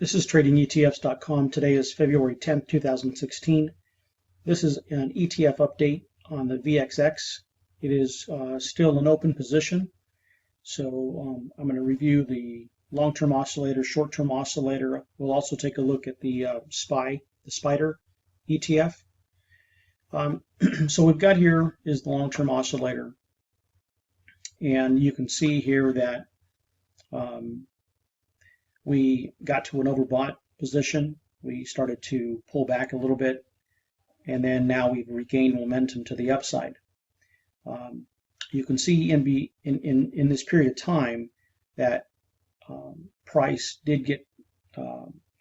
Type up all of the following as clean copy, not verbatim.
This is TradingETFs.com. Today is February 10th, 2016. This is an ETF update on the VXX. It is still an open position. So I'm going to review the long-term oscillator, short-term oscillator. We'll also take a look at the SPDR ETF. So we've got here is the long-term oscillator. And you can see here that we got to an overbought position. We started to pull back a little bit, and then now we've regained momentum to the upside. You can see in this period of time that price did get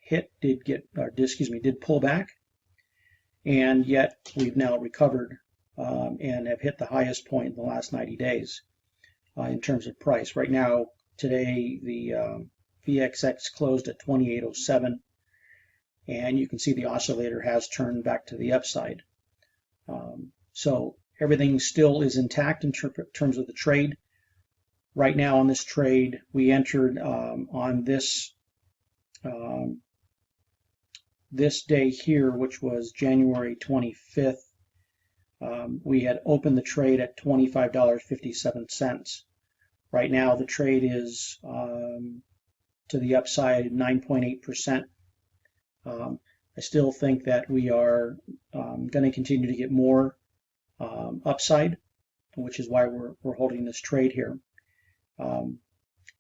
did pull back, and yet we've now recovered and have hit the highest point in the last 90 days in terms of price. Right now, today, the VXX closed at 2807, and you can see the oscillator has turned back to the upside. So everything still is intact in terms of the trade. Right now on this trade, we entered on this day here, which was January 25th. We had opened the trade at $25.57. Right now the trade is to the upside 9.8%. I still think that we are going to continue to get more upside, which is why we're holding this trade here. Let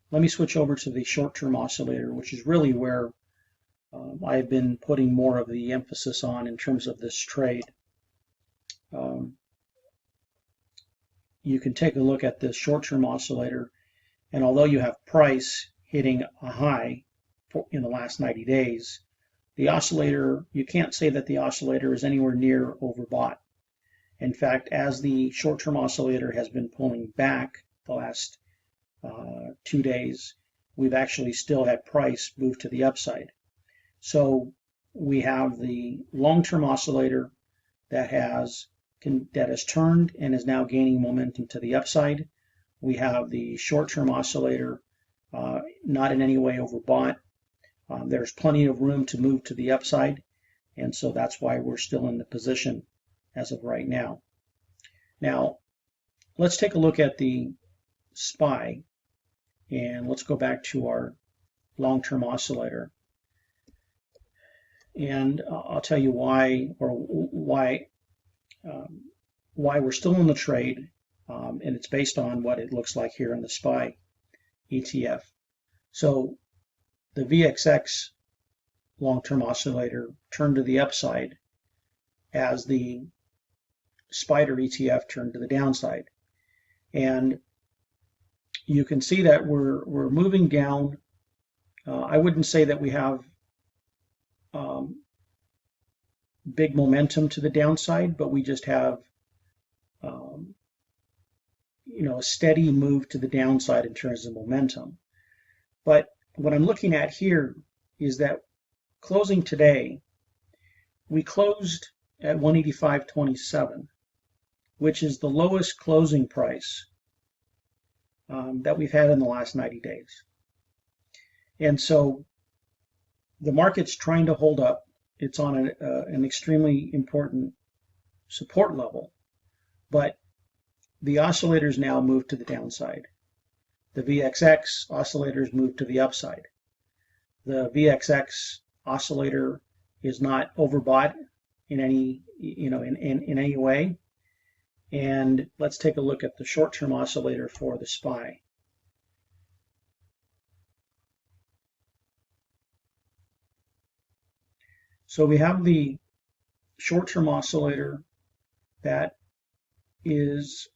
me switch over to the short-term oscillator, which is really where I've been putting more of the emphasis on in terms of this trade. You can take a look at this short-term oscillator, and although you have price hitting a high in the last 90 days, the oscillator, you can't say that the oscillator is anywhere near overbought. In fact, as the short-term oscillator has been pulling back the last 2 days, we've actually still had price move to the upside. So we have the long-term oscillator that has turned and is now gaining momentum to the upside. We have the short-term oscillator not in any way overbought. There's plenty of room to move to the upside, and so that's why we're still in the position as of right now. Now, let's take a look at the SPY, and let's go back to our long-term oscillator. And I'll tell you why we're still in the trade, and it's based on what it looks like here in the SPY ETF. So the VXX long-term oscillator turned to the upside as the SPDR ETF turned to the downside. And you can see that we're moving down. I wouldn't say that we have big momentum to the downside, but we just have a steady move to the downside in terms of momentum. But what I'm looking at here is that closing today, we closed at 185.27, which is the lowest closing price that we've had in the last 90 days. And so the market's trying to hold up. It's on an extremely important support level, but the oscillators now move to the downside. The VXX oscillators move to the upside. The VXX oscillator is not overbought in any in any way. And let's take a look at the short-term oscillator for the SPY. So we have the short-term oscillator that is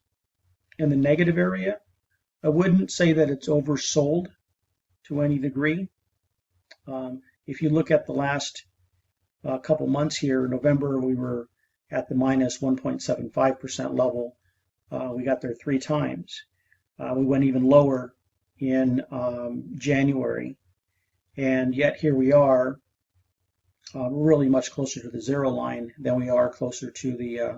in the negative area. I wouldn't say that it's oversold to any degree. If you look at the last couple months here, in November we were at the minus 1.75% level. We got there 3 times. We went even lower in January, and yet here we are really much closer to the zero line than we are closer to the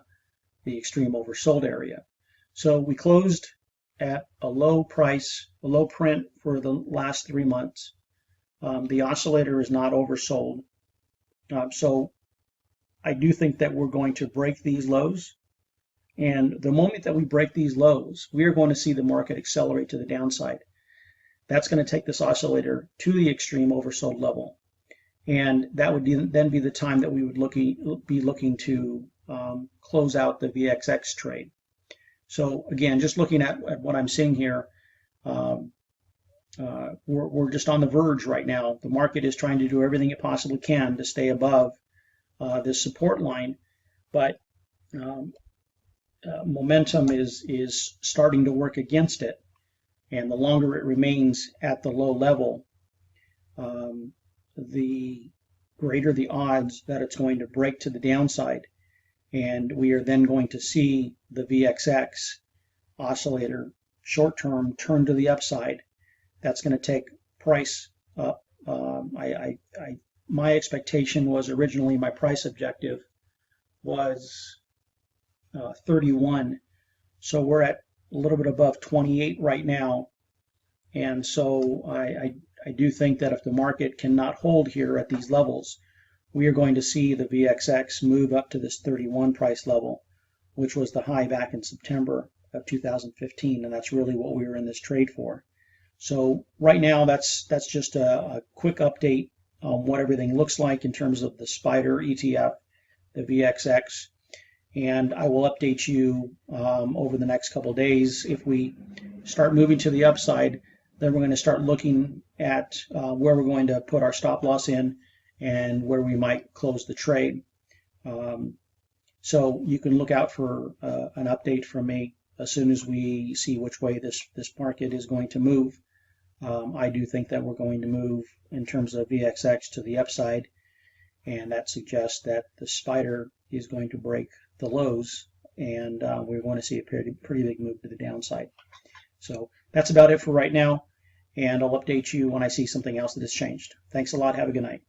extreme oversold area. So we closed at a low price, a low print for the last 3 months. The oscillator is not oversold. So I do think that we're going to break these lows. And the moment that we break these lows, we are going to see the market accelerate to the downside. That's going to take this oscillator to the extreme oversold level. And that would then be the time that we would be looking to close out the VXX trade. So again, just looking at what I'm seeing here, we're just on the verge right now. The market is trying to do everything it possibly can to stay above this support line, but momentum is starting to work against it. And the longer it remains at the low level, the greater the odds that it's going to break to the downside. And we are then going to see the VXX oscillator short term turn to the upside. That's going to take price up. My expectation was originally, my price objective was 31. So we're at a little bit above 28 right now. And so I do think that if the market cannot hold here at these levels, we are going to see the VXX move up to this 31 price level, which was the high back in September of 2015, and that's really what we were in this trade for. So right now, that's just a quick update on what everything looks like in terms of the SPDR ETF, the VXX, and I will update you over the next couple of days. If we start moving to the upside, then we're going to start looking at where we're going to put our stop loss in and where we might close the trade. So you can look out for an update from me as soon as we see which way this market is going to move. I do think that we're going to move in terms of VXX to the upside, and that suggests that the SPDR is going to break the lows, and we're going to see a pretty big move to the downside. So that's about it for right now, and I'll update you when I see something else that has changed. Thanks a lot. Have a good night.